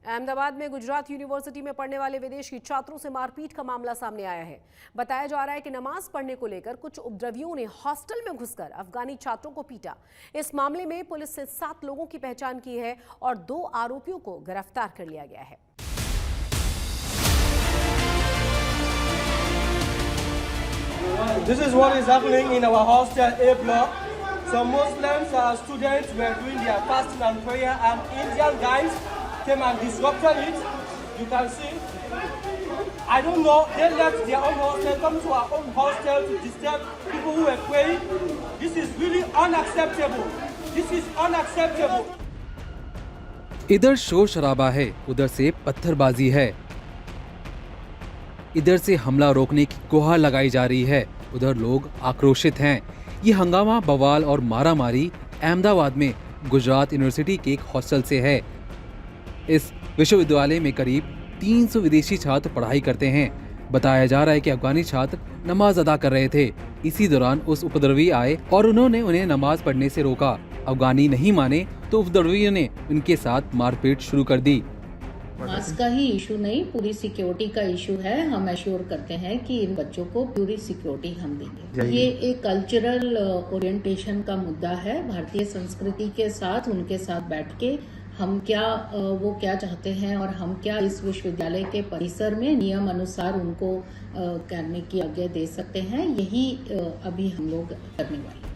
अहमदाबाद में गुजरात यूनिवर्सिटी में पढ़ने वाले विदेशी छात्रों से मारपीट का मामला सामने आया है। बताया जा रहा है कि नमाज पढ़ने को लेकर कुछ उपद्रवियों ने हॉस्टल में घुसकर अफगानी छात्रों को पीटा। इस मामले में पुलिस ने 7 लोगों की पहचान की है और 2 आरोपियों को गिरफ्तार कर लिया गया है। This is what is happening in our hostel A block. Some Muslims students were doing their fasting and prayer, and Indian guys came and disrupted it. You can see. I don't know. They left their own hostel, come to our own hostel to disturb people who were praying. This is really unacceptable. This is unacceptable. इधर शोर शराबा है, उधर से पत्थरबाजी है। इधर से हमला रोकने की गुहार लगाई जा रही है, उधर लोग आक्रोशित हैं। ये हंगामा, बवाल और मारामारी अहमदाबाद में गुजरात यूनिवर्सिटी के एक हॉस्टल से है। इस विश्वविद्यालय में करीब 300 विदेशी छात्र पढ़ाई करते हैं। बताया जा रहा है कि अफगानी छात्र नमाज अदा कर रहे थे। इसी दौरान उस उपद्रवी आए और उन्होंने उन्हें नमाज पढ़ने से रोका। अफगानी नहीं माने तो उपद्रवियों ने उनके साथ मारपीट शुरू कर दी। मास्क का ही इशू नहीं, पूरी सिक्योरिटी का इशू है। हम एश्योर करते हैं कि इन बच्चों को पूरी सिक्योरिटी हम देंगे। ये एक कल्चरल ओरिएंटेशन का मुद्दा है। भारतीय संस्कृति के साथ उनके साथ बैठ के हम वो क्या चाहते हैं और हम क्या इस विश्वविद्यालय के परिसर में नियम अनुसार उनको करने की आज्ञा दे सकते हैं, यही अभी हम लोग करने वाले हैं।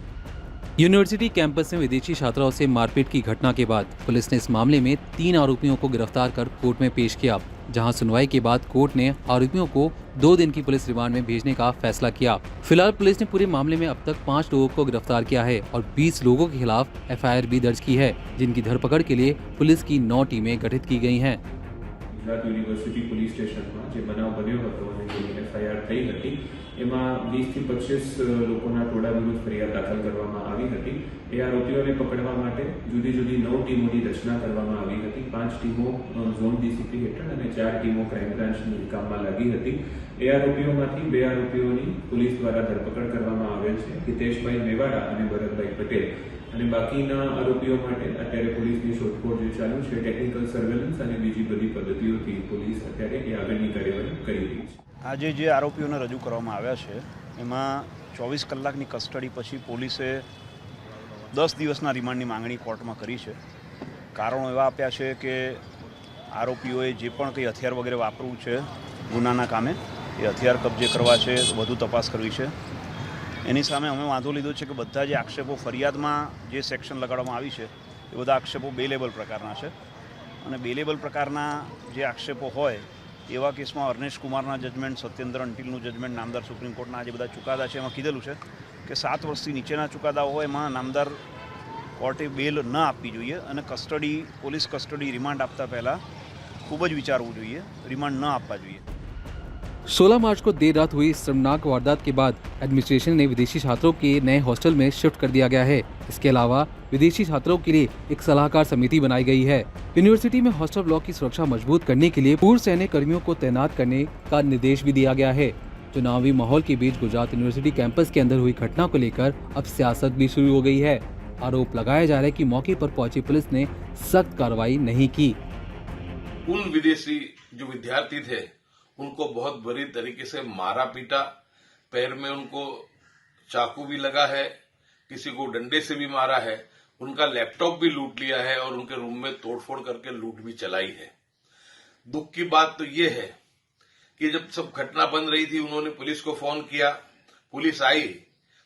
यूनिवर्सिटी कैंपस में विदेशी छात्राओं से मारपीट की घटना के बाद पुलिस ने इस मामले में 3 आरोपियों को गिरफ्तार कर कोर्ट में पेश किया, जहां सुनवाई के बाद कोर्ट ने आरोपियों को 2 दिन की पुलिस रिमांड में भेजने का फैसला किया। फिलहाल पुलिस ने पूरे मामले में अब तक 5 लोगों को गिरफ्तार किया है और 20 लोगों के खिलाफ FIR भी दर्ज की है, जिनकी धरपकड़ के लिए पुलिस की 9 टीमें गठित की गई हैं। गुजरात यूनिवर्सिटी पुलिस स्टेशનમાં જે બનાવ બન્યો હતો અને જેની FIR થઈ હતી એમાં 20 થી 25 લોકોના ટોળા વિરુદ્ધ ફરિયાદ દાખલ કરવામાં આવી હતી। એ આરોપીઓને પકડવા માટે જુદી જુદી 9 ટીમોની રચના કરવામાં આવી હતી। 5 ટીમો ઝોન DCP હેઠળ અને 4 ટીમો ક્રાઇમ બ્રાન્ચની કામમાં લાગી હતી। એ આરોપીઓમાંથી 2 આરોપીઓની પોલીસ દ્વારા ધરપકડ કરવામાં આવેલ છે, હિતેશભાઈ મેવાડા અને ભરતભાઈ પટેલ। અને બાકીના આરોપીઓ માટે અત્યારે પોલીસની શોધખોળ જે ચાલુ છે, ટેકનિકલ સર્વેલન્સ અને બીજી બધી પદ્ધતિઓથી પોલીસ અત્યારે એ આગળની કાર્યવાહી કરી રહી છે। આજે જે આરોપીઓને રજૂ કરવામાં આવ્યા છે એમાં 24 કલાકની કસ્ટડી પછી પોલીસે 10 દિવસના રિમાન્ડની માંગણી કોર્ટમાં કરી છે। કારણો એવા આપ્યા છે કે આરોપીઓએ જે પણ કંઈ હથિયાર વગેરે વાપરવું છે ગુનાના કામે, એ હથિયાર કબજે કરવા છે, વધુ તપાસ કરવી છે। એની સામે અમે વાંધો લીધો છે કે બધા જે આક્ષેપો ફરિયાદમાં જે સેક્શન લગાડવામાં આવી છે એ બધા આક્ષેપો બેલેબલ પ્રકારના છે અને બેલેબલ પ્રકારના જે આક્ષેપો હોય એવા કેસમાં અર્નેશ કુમારના જજમેન્ટ, સત્યેન્દ્ર અંટિલનું જજમેન્ટ, નામદાર સુપ્રીમ કોર્ટના જે બધા ચુકાદા છે એમાં કીધેલું છે કે 7 વર્ષથી નીચેના ચુકાદાઓ હોય એમાં નામદાર કોર્ટે બેલ ન આપવી જોઈએ અને કસ્ટડી, પોલીસ કસ્ટડી, રિમાન્ડ આપતા પહેલાં ખૂબ જ વિચારવું જોઈએ, રિમાન્ડ ન આપવા જોઈએ। 16 मार्च को देर रात हुई शर्मनाक वारदात के बाद एडमिनिस्ट्रेशन ने विदेशी छात्रों के नए हॉस्टल में शिफ्ट कर दिया गया है। इसके अलावा विदेशी छात्रों के लिए एक सलाहकार समिति बनाई गई है। यूनिवर्सिटी में हॉस्टल ब्लॉक की सुरक्षा मजबूत करने के लिए पूर्व सैन्य कर्मियों को तैनात करने का निर्देश भी दिया गया है। चुनावी माहौल के बीच गुजरात यूनिवर्सिटी कैंपस के अंदर हुई घटना को लेकर अब सियासत भी शुरू हो गई है। आरोप लगाया जा रहा है कि मौके पर पहुंची पुलिस ने सख्त कार्रवाई नहीं की। उन विदेशी जो विद्यार्थी थे उनको बहुत बुरी तरीके से मारा पीटा, पैर में उनको चाकू भी लगा है, किसी को डंडे से भी मारा है, उनका लैपटॉप भी लूट लिया है और उनके रूम में तोड़फोड़ करके लूट भी चलाई है। दुख की बात तो ये है कि जब सब घटना बन रही थी उन्होंने पुलिस को फोन किया, पुलिस आई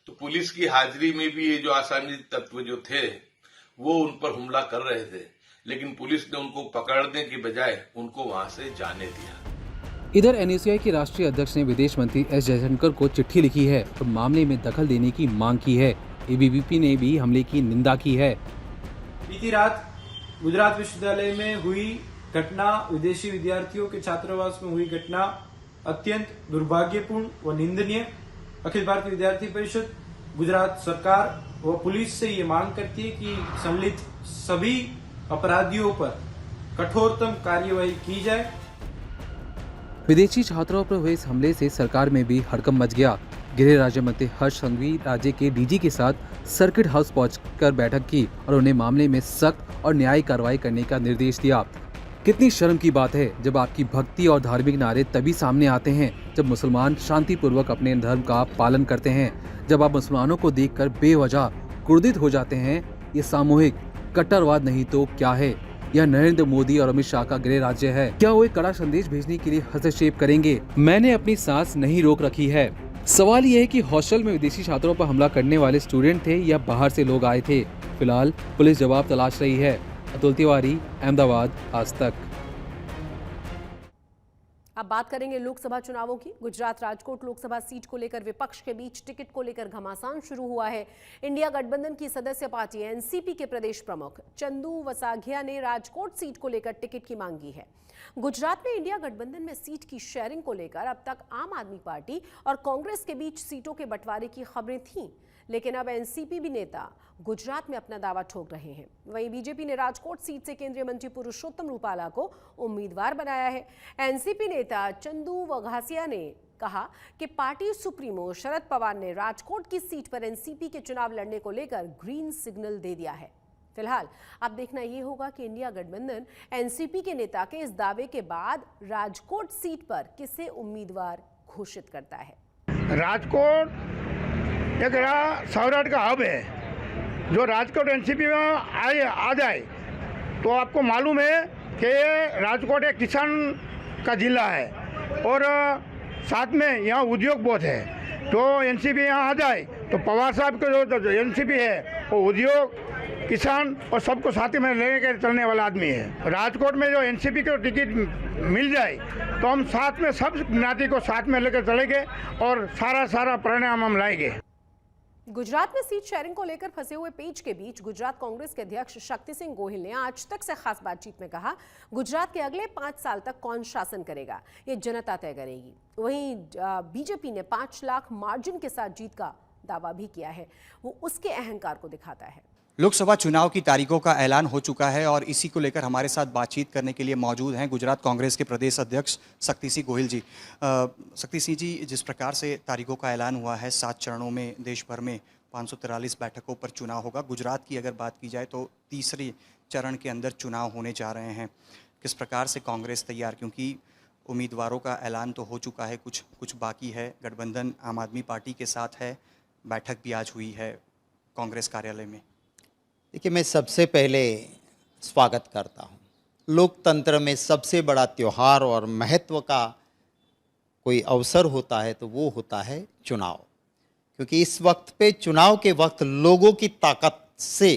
तो पुलिस की हाजिरी में भी ये जो आसानी तत्व जो थे वो उन पर हमला कर रहे थे, लेकिन पुलिस ने उनको पकड़ने की बजाय उनको वहां से जाने दिया। इधर NUCI के राष्ट्रीय अध्यक्ष ने विदेश मंत्री S जयशंकर को चिट्ठी लिखी है और मामले में दखल देने की मांग की है। ABVP ने भी हमले की निंदा की है। बीती रात गुजरात विश्वविद्यालय में हुई घटना, विदेशी विद्यार्थियों के छात्रावास में हुई घटना अत्यंत दुर्भाग्यपूर्ण व निंदनीय। अखिल भारतीय विद्यार्थी परिषद, गुजरात सरकार व पुलिस से ये मांग करती है कि संलिप्त सभी अपराधियों पर कठोरतम कार्यवाही की जाए। विदेशी छात्राओं पर हुए इस हमले से सरकार में भी हड़कंप मच गया। गृह राज्य मंत्री हर्ष संघवी राज्य के DG के साथ सर्किट हाउस पहुंचकर बैठक की और उन्हें मामले में सख्त और न्यायिक कार्रवाई करने का निर्देश दिया। कितनी शर्म की बात है जब आपकी भक्ति और धार्मिक नारे तभी सामने आते हैं जब मुसलमान शांतिपूर्वक अपने धर्म का पालन करते हैं। जब आप मुसलमानों को देखकर बेवजह क्रोधित हो जाते हैं। ये सामूहिक कट्टरवाद नहीं तो क्या है? यह नरेंद्र मोदी और अमित शाह का गृह राज्य है। क्या वो एक कड़ा संदेश भेजने के लिए हस्तक्षेप करेंगे? मैंने अपनी सांस नहीं रोक रखी है। सवाल यह है कि हॉस्टल में विदेशी छात्रों पर हमला करने वाले स्टूडेंट थे या बाहर से लोग आए थे। फिलहाल पुलिस जवाब तलाश रही है। अतुल तिवारी, अहमदाबाद, आज तक। अब बात करेंगे लोकसभा चुनावों की। गुजरात राजकोट लोकसभा सीट को लेकर विपक्ष के बीच टिकट को लेकर घमासान शुरू हुआ है। इंडिया गठबंधन की सदस्य पार्टी एनसीपी के प्रदेश प्रमुख चंदू वसाघिया ने राजकोट सीट को लेकर टिकट की मांग की है। गुजरात में इंडिया गठबंधन में सीट की शेयरिंग को लेकर अब तक आम आदमी पार्टी और कांग्रेस के बीच सीटों के बंटवारे की खबरें थीं, लेकिन अब एनसीपी भी नेता गुजरात में अपना दावा ठोक रहे हैं। वहीं बीजेपी ने राजकोट सीट से केंद्रीय मंत्री पुरुषोत्तम रूपाला को उम्मीदवार बनाया है। एनसीपी नेता चंदू वघासिया ने कहा कि पार्टी सुप्रीमो शरद पवार ने राजकोट की सीट पर एनसीपी के चुनाव लड़ने को लेकर ग्रीन सिग्नल दे दिया है। फिलहाल अब देखना यह होगा कि इंडिया गठबंधन एनसीपी के नेता के इस दावे के बाद राजकोट सीट पर किसे उम्मीदवार घोषित करता है। राजकोट एक सौराष्ट्र का हब है। जो राजकोट एनसीपी में आ जाए तो आपको मालूम है कि राजकोट एक किसान का जिला है और साथ में यहाँ उद्योग बहुत है। तो एनसीपी यहाँ आ जाए तो पवार साहब का जो एनसीपी है वो उद्योग, किसान और सबको साथ में लेकर चलने वाला आदमी है। राजकोट में जो एनसीपी को टिकट मिल जाए तो हम साथ में सब ज्ञाति को साथ में लेकर चलेंगे और सारा परिणाम हम लाएंगे। गुजरात में सीट शेयरिंग को लेकर फंसे हुए पेच के बीच गुजरात कांग्रेस के अध्यक्ष शक्ति सिंह गोहिल ने आज तक से खास बातचीत में कहा, गुजरात के अगले 5 साल तक कौन शासन करेगा ये जनता तय करेगी। वहीं बीजेपी ने 5 लाख मार्जिन के साथ जीत का दावा भी किया है। वो उसके अहंकार को दिखाता है। लोकसभा चुनाव की तारीखों का ऐलान हो चुका है और इसी को लेकर हमारे साथ बातचीत करने के लिए मौजूद हैं गुजरात कांग्रेस के प्रदेश अध्यक्ष शक्ति सिंह गोहिल जी। शक्ति सिंह जी, जिस प्रकार से तारीखों का ऐलान हुआ है, 7 चरणों में देश भर में 543 बैठकों पर चुनाव होगा। गुजरात की अगर बात की जाए तो तीसरे चरण के अंदर चुनाव होने जा रहे हैं। किस प्रकार से कांग्रेस तैयार, क्योंकि उम्मीदवारों का ऐलान तो हो चुका है, कुछ बाकी है। गठबंधन आम आदमी पार्टी के साथ है, बैठक भी आज हुई है कांग्रेस कार्यालय में। देखिए, मैं सबसे पहले स्वागत करता हूँ। लोकतंत्र में सबसे बड़ा त्यौहार और महत्व का कोई अवसर होता है तो वो होता है चुनाव, क्योंकि इस वक्त पे चुनाव के वक्त लोगों की ताकत से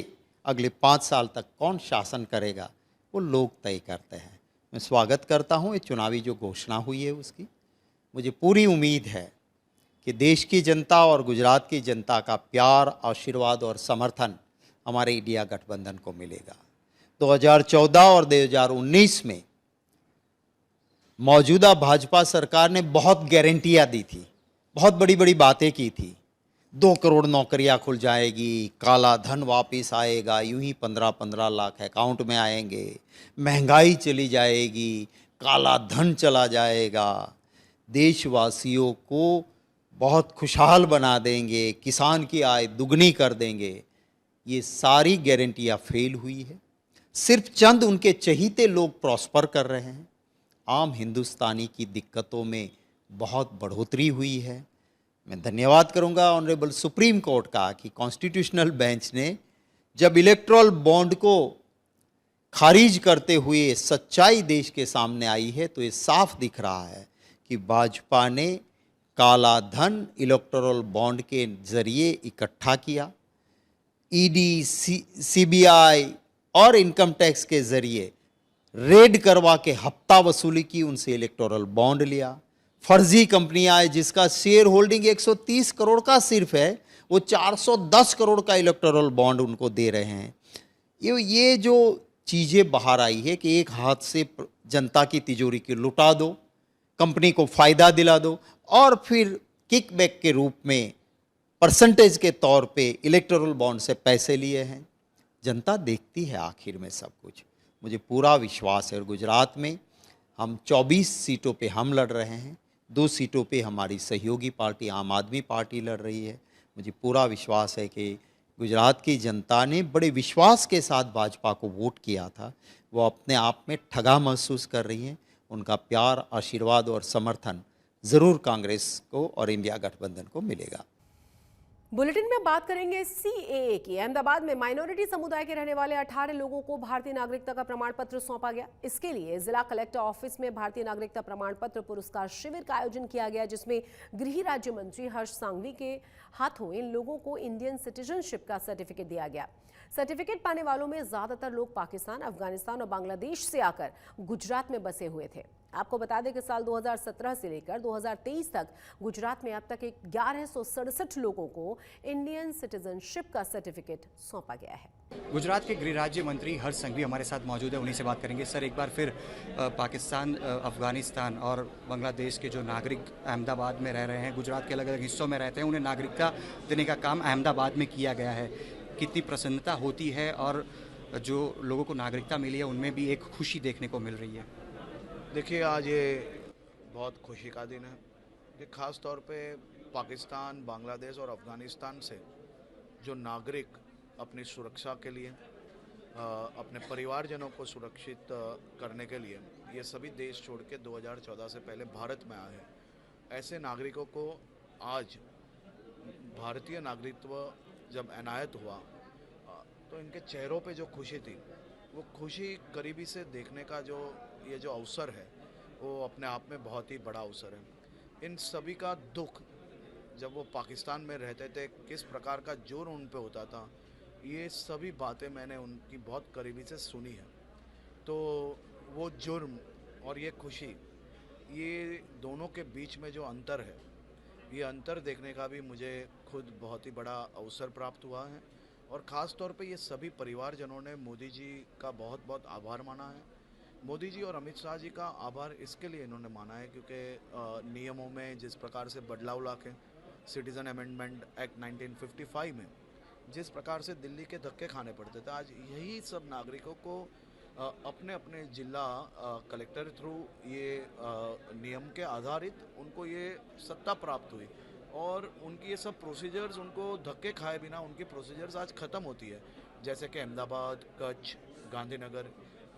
अगले 5 साल तक कौन शासन करेगा वो लोग तय करते हैं। मैं स्वागत करता हूँ ये चुनावी जो घोषणा हुई है उसकी। मुझे पूरी उम्मीद है कि देश की जनता और गुजरात की जनता का प्यार, आशीर्वाद और समर्थन हमारे इंडिया गठबंधन को मिलेगा। 2014 और 2019 में मौजूदा भाजपा सरकार ने बहुत गारंटियां दी थी, बहुत बड़ी बड़ी बातें की थी। 2 करोड़ नौकरियां खुल जाएगी, काला धन वापस आएगा, यूं ही 15-15 लाख अकाउंट में आएंगे, महंगाई चली जाएगी, काला धन चला जाएगा, देशवासियों को बहुत खुशहाल बना देंगे, किसान की आय दुगनी कर देंगे। ये सारी गारंटियां फेल हुई है। सिर्फ चंद उनके चहीते लोग प्रॉस्पर कर रहे हैं। आम हिंदुस्तानी की दिक्कतों में बहुत बढ़ोतरी हुई है। मैं धन्यवाद करूंगा ऑनरेबल सुप्रीम कोर्ट का कि कॉन्स्टिट्यूशनल बेंच ने जब इलेक्टोरल बॉन्ड को खारिज करते हुए सच्चाई देश के सामने आई है तो ये साफ दिख रहा है कि भाजपा ने काला धन इलेक्टोरल बॉन्ड के जरिए इकट्ठा किया। ईडी, सीबीआई और इनकम टैक्स के जरिए रेड करवा के हफ्ता वसूली की, उनसे इलेक्टोरल बॉन्ड लिया। फर्जी कंपनियां हैं जिसका शेयर होल्डिंग 130 करोड़ का सिर्फ है, वो 410 करोड़ का इलेक्टोरल बॉन्ड उनको दे रहे हैं। ये जो चीज़ें बाहर आई है कि एक हाथ से जनता की तिजोरी की लुटा दो, कंपनी को फ़ायदा दिला दो और फिर किकबैक के रूप में परसेंटेज के तौर पे इलेक्टोरल बॉन्ड से पैसे लिए हैं। जनता देखती है आखिर में सब कुछ। मुझे पूरा विश्वास है। और गुजरात में हम 24 सीटों पे हम लड़ रहे हैं, 2 सीटों पे हमारी सहयोगी पार्टी आम आदमी पार्टी लड़ रही है। मुझे पूरा विश्वास है कि गुजरात की जनता ने बड़े विश्वास के साथ भाजपा को वोट किया था, वो अपने आप में ठगा महसूस कर रही हैं। उनका प्यार, आशीर्वाद और समर्थन ज़रूर कांग्रेस को और इंडिया गठबंधन को मिलेगा। बुलेटिन में बात करेंगे सीएए की। अहमदाबाद में माइनॉरिटी समुदाय के रहने वाले 18 लोगों को भारतीय नागरिकता का प्रमाण पत्र सौंपा गया। इसके लिए जिला कलेक्टर ऑफिस में भारतीय नागरिकता प्रमाण पत्र पुरस्कार शिविर का आयोजन किया गया, जिसमें गृह राज्य मंत्री हर्ष सांघवी के हाथों इन लोगों को इंडियन सिटीजनशिप का सर्टिफिकेट दिया गया। सर्टिफिकेट पाने वालों में ज्यादातर लोग पाकिस्तान, अफगानिस्तान और बांग्लादेश से आकर गुजरात में बसे हुए थे। आपको बता दें कि साल 2017 से लेकर 2023 तक गुजरात में अब तक 1167 लोगों को इंडियन सिटीजनशिप का सर्टिफिकेट सौंपा गया है। गुजरात के गृह राज्य मंत्री हर्ष संघवी हमारे साथ मौजूद है, उन्हीं से बात करेंगे। सर, एक बार फिर पाकिस्तान, अफगानिस्तान और बांग्लादेश के जो नागरिक अहमदाबाद में रह रहे हैं, गुजरात के अलग अलग हिस्सों में रहते हैं, उन्हें नागरिकता देने का काम अहमदाबाद में किया गया है। कितनी प्रसन्नता होती है और जो लोगों को नागरिकता मिली है उनमें भी एक खुशी देखने को मिल रही है? देखिए, आज ये बहुत खुशी का दिन है कि ख़ास तौर पे पाकिस्तान, बांग्लादेश और अफ़गानिस्तान से जो नागरिक अपनी सुरक्षा के लिए, अपने परिवारजनों को सुरक्षित करने के लिए ये सभी देश छोड़ के 2014 से पहले भारत में आए हैं, ऐसे नागरिकों को आज भारतीय नागरिकत्व जब एनायत हुआ तो इनके चेहरों पे जो खुशी थी, वो खुशी करीबी से देखने का जो अवसर है, वो अपने आप में बहुत ही बड़ा अवसर है। इन सभी का दुख, जब वो पाकिस्तान में रहते थे, किस प्रकार का जोर उन पे होता था, ये सभी बातें मैंने उनकी बहुत करीबी से सुनी है। तो वो जुर्म और ये खुशी, ये दोनों के बीच में जो अंतर है, ये अंतर देखने का भी मुझे खुद बहुत ही बड़ा अवसर प्राप्त हुआ है। और ख़ास तौर पे ये सभी परिवारजनों ने मोदी जी का बहुत बहुत आभार माना है। मोदी जी और अमित शाह जी का आभार इसके लिए इन्होंने माना है क्योंकि नियमों में जिस प्रकार से बदलाव लाके सिटीज़न अमेंडमेंट एक्ट 1955 में जिस प्रकार से दिल्ली के धक्के खाने पड़ते थे, आज यही सब नागरिकों को अपने अपने जिला कलेक्टर थ्रू ये नियम के आधारित उनको ये सत्ता प्राप्त हुई और उनकी ये सब प्रोसीजर्स, उनको धक्के खाए बिना उनकी प्रोसीजर्स आज ख़त्म होती है। जैसे कि अहमदाबाद, कच्छ, गांधीनगर,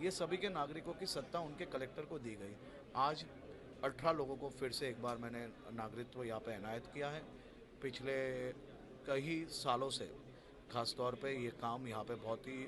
ये सभी के नागरिकों की सत्ता उनके कलेक्टर को दी गई। आज 18 लोगों को फिर से एक बार मैंने नागरिकत्व यहाँ पे एनायत किया है। पिछले कई सालों से ख़ास तौर पे ये काम यहाँ पे बहुत ही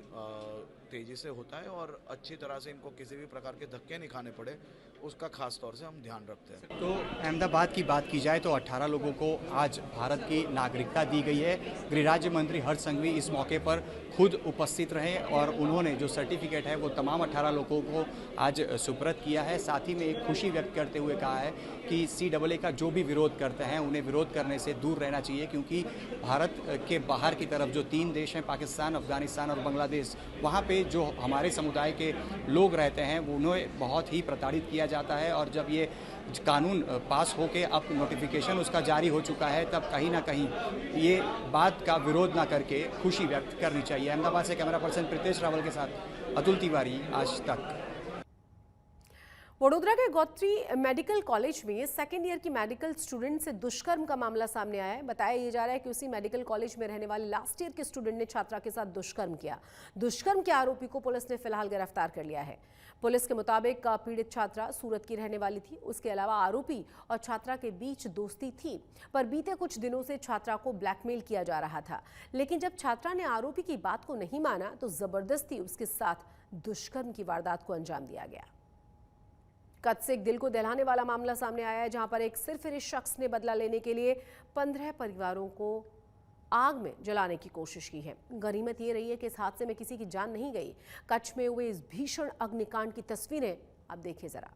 तेज़ी से होता है और अच्छी तरह से इनको किसी भी प्रकार के धक्के नहीं खाने पड़े, उसका खास तौर से हम ध्यान रखते हैं। तो अहमदाबाद की बात की जाए तो 18 लोगों को आज भारत की नागरिकता दी गई है। गृह राज्य मंत्री हर्ष संघवी इस मौके पर खुद उपस्थित रहे और उन्होंने जो सर्टिफिकेट है वो तमाम 18 लोगों को आज सुपुर्द किया है। साथ ही में एक खुशी व्यक्त करते हुए कहा है कि CAA का जो भी विरोध करते हैं उन्हें विरोध करने से दूर रहना चाहिए, क्योंकि भारत के बाहर की तरफ जो 3 देश हैं, पाकिस्तान, अफगानिस्तान और बांग्लादेश, वहाँ पे जो हमारे समुदाय के लोग रहते हैं वो उन्हें बहुत ही प्रताड़ित किया जाता है। और जब ये कानून पास होके अब नोटिफिकेशन उसका जारी हो चुका है, तब कहीं ना कहीं ये बात का विरोध ना करके खुशी व्यक्त करनी चाहिए। अहमदाबाद से कैमरा पर्सन प्रीतेश रावल के साथ अतुल तिवारी, आज तक। वडोदरा के गौत्री मेडिकल कॉलेज में सेकेंड ईयर की मेडिकल स्टूडेंट से दुष्कर्म का मामला सामने आया है। बताया ये जा रहा है कि उसी मेडिकल कॉलेज में रहने वाले लास्ट ईयर के स्टूडेंट ने छात्रा के साथ दुष्कर्म किया। दुष्कर्म के आरोपी को पुलिस ने फिलहाल गिरफ्तार कर लिया है। पुलिस के मुताबिक पीड़ित छात्रा सूरत की रहने वाली थी। उसके अलावा आरोपी और छात्रा के बीच दोस्ती थी, पर बीते कुछ दिनों से छात्रा को ब्लैकमेल किया जा रहा था। लेकिन जब छात्रा ने आरोपी की बात को नहीं माना तो जबरदस्ती उसके साथ दुष्कर्म की वारदात को अंजाम दिया गया। कच्छ से एक दिल को दहलाने वाला मामला सामने आया है, जहां पर एक सिरफिरे शख्स ने बदला लेने के लिए 15 परिवारों को आग में जलाने की कोशिश की है। गनीमत ये रही है कि इस हादसे में किसी की जान नहीं गई। कच्छ में हुए इस भीषण अग्निकांड की तस्वीरें अब देखिए जरा।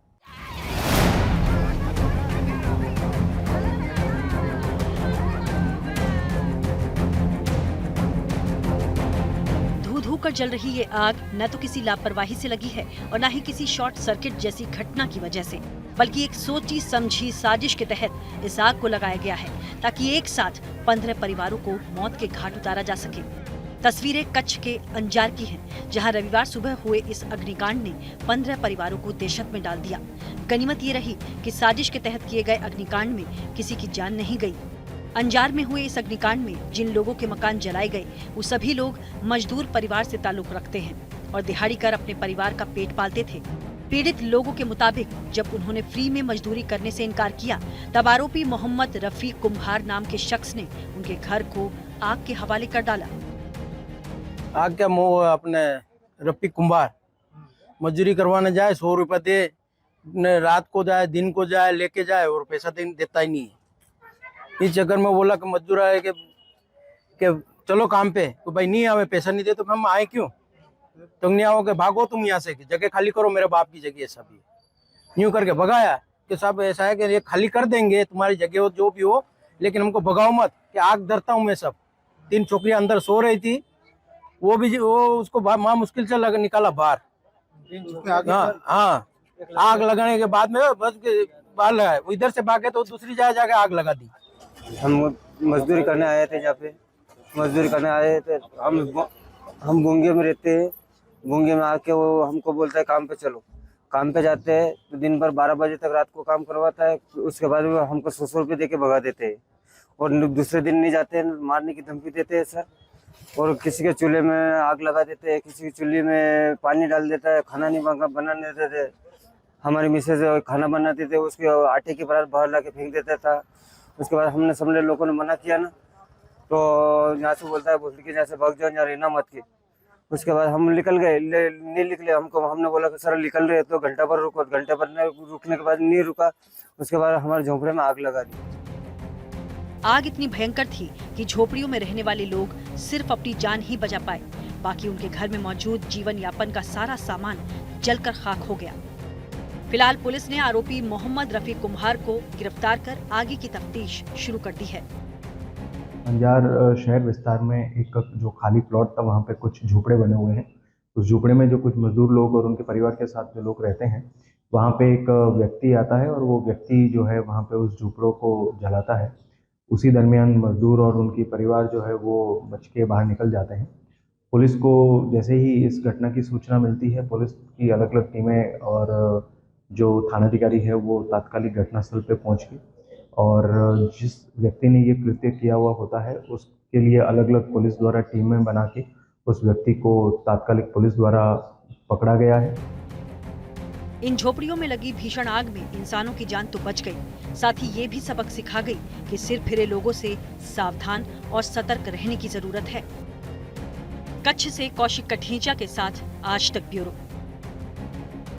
धू कर जल रही ये आग न तो किसी लापरवाही से लगी है और न ही किसी शॉर्ट सर्किट जैसी घटना की वजह से, बल्कि एक सोची समझी साजिश के तहत इस आग को लगाया गया है ताकि एक साथ 15 परिवारों को मौत के घाट उतारा जा सके। तस्वीरें कच्छ के अंजार की हैं, जहां रविवार सुबह हुए इस अग्निकांड ने 15 परिवारों को दहशत में डाल दिया। गनीमत ये रही कि साजिश के तहत किए गए अग्निकांड में किसी की जान नहीं गई। अंजार में हुए इस अग्निकांड में जिन लोगों के मकान जलाए गए वो सभी लोग मजदूर परिवार से ताल्लुक रखते हैं और दिहाड़ी कर अपने परिवार का पेट पालते थे। पीड़ित लोगों के मुताबिक जब उन्होंने फ्री में मजदूरी करने से इनकार किया तब आरोपी मोहम्मद रफीक कुम्हार नाम के शख्स ने उनके घर को आग के हवाले कर डाला। आग क्या अपने रफीक कुम्हार मजदूरी करवाने जाए, 100 रुपये दे, रात को जाए दिन को जाए लेके जाए और पैसा देता ही नहीं है। इस चक्कर में बोला कि मजदूर आए कि चलो काम पे, तो भाई नहीं आवे, पैसा नहीं दे तो हम आए क्यों, तुम नहीं आओगे भागो तुम यहाँ से, जगह खाली करो, मेरे बाप की जगह है सब ये। यूँ करके भगाया कि साहब ऐसा है कि ये खाली कर देंगे तुम्हारी जगह हो जो भी हो, लेकिन हमको भगाओ मत कि आग धरता हूँ मैं सब। 3 छोकरियाँ अंदर सो रही थी, वो उसको माँ मुश्किल से निकाला बाहर। हाँ, आग लगाने के बाद में बस बाहर लगाए, इधर से भागे तो दूसरी जगह जाके आग लगा दी। हम मजदूरी करने आए थे, यहाँ पे मजदूरी करने आए थे। हम गुंगे में रहते हैं, गुंगे में आके वो हमको बोलता है काम पे चलो। काम पे जाते हैं तो दिन भर 12 बजे तक रात को काम करवाता है, उसके बाद वो हमको 100 रुपये दे के भगा देते हैं और दूसरे दिन नहीं जाते हैं, मारने की धमकी देते हैं सर। और किसी के चूल्हे में आग लगा देते हैं, किसी के चूल्हे में पानी डाल देता है, खाना नहीं बनाने देते। हमारी मिसेज खाना बनाते थे, उसके आटे की परात बाहर ला के फेंक देता था। उसके बाद हमने सबने लोगों ने मना किया ना, तो यहाँ से बोलता है बोल के यहाँ से भाग जाओ, यहाँ रहना मत के। उसके बाद हम निकल गए, नहीं निकले, हमने बोला कि सर निकल रहे तो घंटा भर रुको, घंटे भर रुकने के बाद नहीं रुका। उसके बाद हमारे झोंपड़े में आग लगा दी। आग इतनी भयंकर थी कि झोपड़ियों में रहने वाले लोग सिर्फ अपनी जान ही बचा पाए, बाकी उनके घर में मौजूद जीवन यापन का सारा सामान जलकर खाक हो गया। फिलहाल पुलिस ने आरोपी मोहम्मद रफीक कुम्हार को गिरफ्तार कर आगे की तफ्तीश शुरू कर दी है। अंजार शहर विस्तार में एक जो खाली प्लॉट था, वहाँ पे कुछ झोपड़े बने हुए हैं। उस झोपड़े में जो कुछ मजदूर लोग और उनके परिवार के साथ जो लोग रहते हैं, वहाँ पे एक व्यक्ति आता है और वो व्यक्ति जो है वहाँ पे उस झोपड़ों को जलाता है। उसी दरमियान मजदूर और उनकी परिवार जो है वो बच के बाहर निकल जाते हैं। पुलिस को जैसे ही इस घटना की सूचना मिलती है, पुलिस की अलग अलग टीमें और जो थानाधिकारी है वो तात्कालिक घटनास्थल पे पहुँच के, और जिस व्यक्ति ने ये कृत्य किया हुआ होता है उसके लिए अलग अलग पुलिस द्वारा टीमें बना के उस व्यक्ति को तात्कालिक पुलिस द्वारा पकड़ा गया है। इन झोपड़ियों में लगी भीषण आग में इंसानों की जान तो बच गई, साथ ही ये भी सबक सिखा गई कि सिर फिरे लोगों से सावधान और सतर्क रहने की जरूरत है। कच्छ से कौशिक कठीचा के साथ आज तक ब्यूरो।